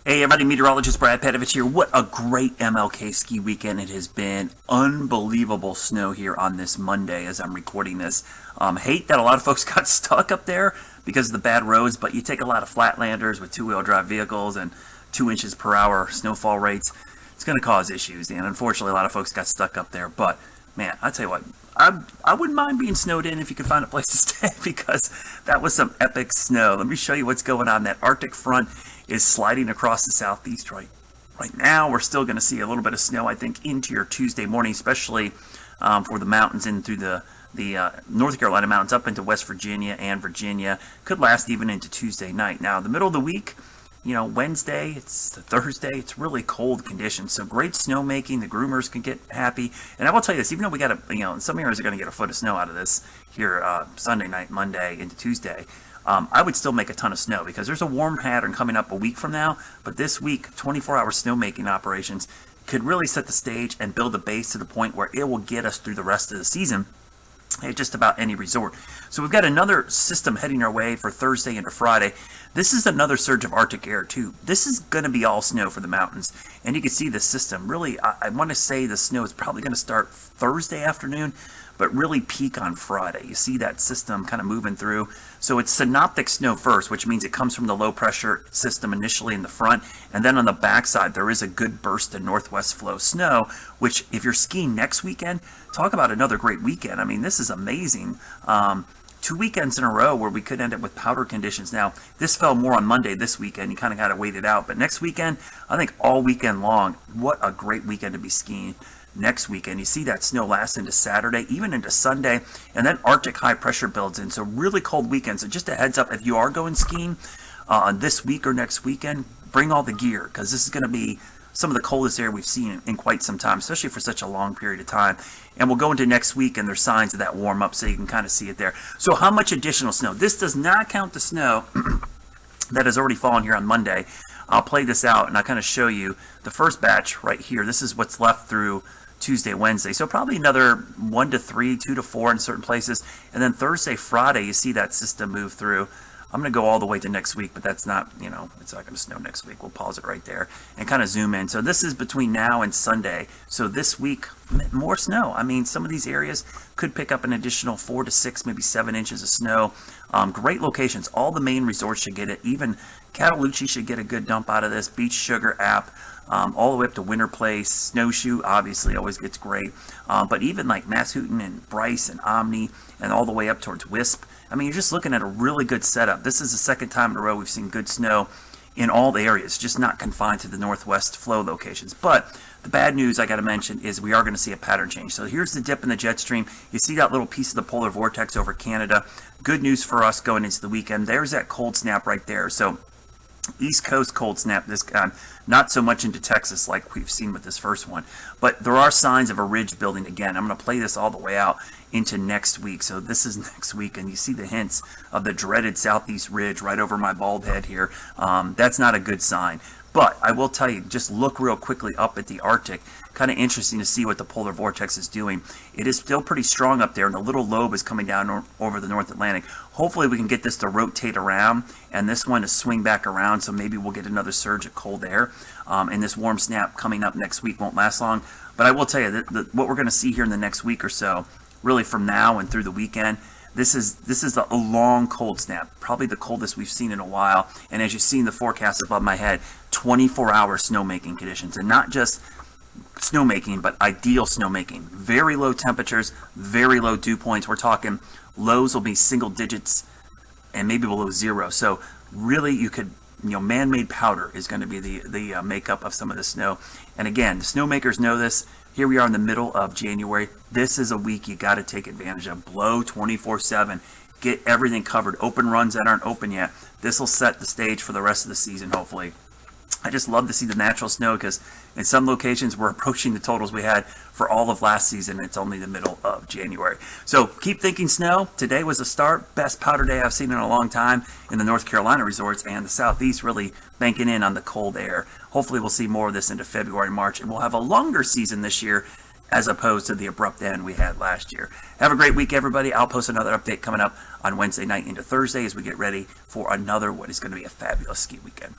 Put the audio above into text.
Hey everybody, meteorologist Brad Panovich here. What a great MLK ski weekend it has been. Unbelievable snow here on this Monday as I'm recording this. Hate that a lot of folks got stuck up there because of the bad roads, but you take a lot of flatlanders with two-wheel drive vehicles and 2 inches per hour snowfall rates. It's going to cause issues, and unfortunately a lot of folks got stuck up there. But man, I tell you what, I wouldn't mind being snowed in if you could find a place to stay because that was some epic snow. Let me show you what's going on. That Arctic front is sliding across the southeast right now. We're still going to see a little bit of snow, I think, into your Tuesday morning, especially for the mountains and through the North Carolina mountains up into West Virginia and Virginia. Could last even into Tuesday night. Now, the middle of the week, you know, Wednesday, it's Thursday, it's really cold conditions. So great snowmaking. The groomers can get happy. And I will tell you this, even though we got some areas are going to get a foot of snow out of this here Sunday night, Monday into Tuesday, I would still make a ton of snow because there's a warm pattern coming up a week from now. But this week, 24-hour snowmaking operations could really set the stage and build a base to the point where it will get us through the rest of the season at just about any resort. So we've got another system heading our way for Thursday into Friday. This is another surge of Arctic air too. This is going to be all snow for the mountains. And you can see the system. Really, I want to say the snow is probably going to start Thursday afternoon, but really peak on Friday. You see that system kind of moving through. So it's synoptic snow first, which means it comes from the low pressure system initially in the front, and then on the backside there is a good burst of northwest flow snow, which if you're skiing next weekend, talk about another great weekend. I mean, this is amazing. 2 weekends in a row where we could end up with powder conditions. Now, this fell more on Monday this weekend. You kind of got to wait it out. But next weekend, I think all weekend long, what a great weekend to be skiing next weekend. You see that snow last into Saturday, even into Sunday, and then Arctic high pressure builds in. So really cold weekend. So just a heads up, if you are going skiing this week or next weekend, bring all the gear because this is going to be some of the coldest air we've seen in quite some time, especially for such a long period of time. And we'll go into next week, and there's signs of that warm up, so you can kind of see it there. So how much additional snow? This does not count the snow that has already fallen here on Monday. I'll play this out, and I'll kind of show you the first batch right here. This is what's left through Tuesday, Wednesday. So probably another 1 to 3, 2 to 4 in certain places. And then Thursday, Friday, you see that system move through. I'm going to go all the way to next week, but that's not, it's not going to snow next week. We'll pause it right there and kind of zoom in. So this is between now and Sunday. So this week, more snow. I mean, some of these areas could pick up an additional 4 to 6, maybe 7 inches of snow. Great locations. All the main resorts should get it. Even Cataloochee should get a good dump out of this. Beach Sugar app. All the way up to Winter Place. Snowshoe obviously always gets great, but even like Masshooten and Bryce and Omni and all the way up towards Wisp, I mean, you're just looking at a really good setup. This is the second time in a row we've seen good snow in all the areas, just not confined to the northwest flow locations. But the bad news I got to mention is we are going to see a pattern change. So here's the dip in the jet stream. You see that little piece of the polar vortex over Canada. Good news for us going into the weekend. There's that cold snap right there. So East Coast cold snap this time, not so much into Texas like we've seen with this first one, but there are signs of a ridge building again. I'm going to play this all the way out into next week. So this is next week, and you see the hints of the dreaded southeast ridge right over my bald head here. That's not a good sign. But I will tell you, just look real quickly up at the Arctic. Kind of interesting to see what the polar vortex is doing. It is still pretty strong up there, and the little lobe is coming down over the North Atlantic. Hopefully we can get this to rotate around, and this one to swing back around, so maybe we'll get another surge of cold air. And this warm snap coming up next week won't last long. But I will tell you that what we're going to see here in the next week or so, really from now and through the weekend, this is a long cold snap, probably the coldest we've seen in a while. And as you see in the forecast above my head, 24-hour snowmaking conditions, and not just snowmaking, but ideal snowmaking. Very low temperatures, very low dew points. We're talking lows will be single digits and maybe below zero. So really, you could, man-made powder is going to be the makeup of some of the snow. And again, the snowmakers know this. Here we are in the middle of January. This is a week you got to take advantage of. Blow 24/7. Get everything covered. Open runs that aren't open yet. This will set the stage for the rest of the season, hopefully. I just love to see the natural snow because in some locations we're approaching the totals we had for all of last season. It's only the middle of January. So keep thinking snow. Today was a start. Best powder day I've seen in a long time in the North Carolina resorts, and the Southeast really banking in on the cold air. Hopefully we'll see more of this into February, March, and we'll have a longer season this year as opposed to the abrupt end we had last year. Have a great week, everybody. I'll post another update coming up on Wednesday night into Thursday as we get ready for another what is going to be a fabulous ski weekend.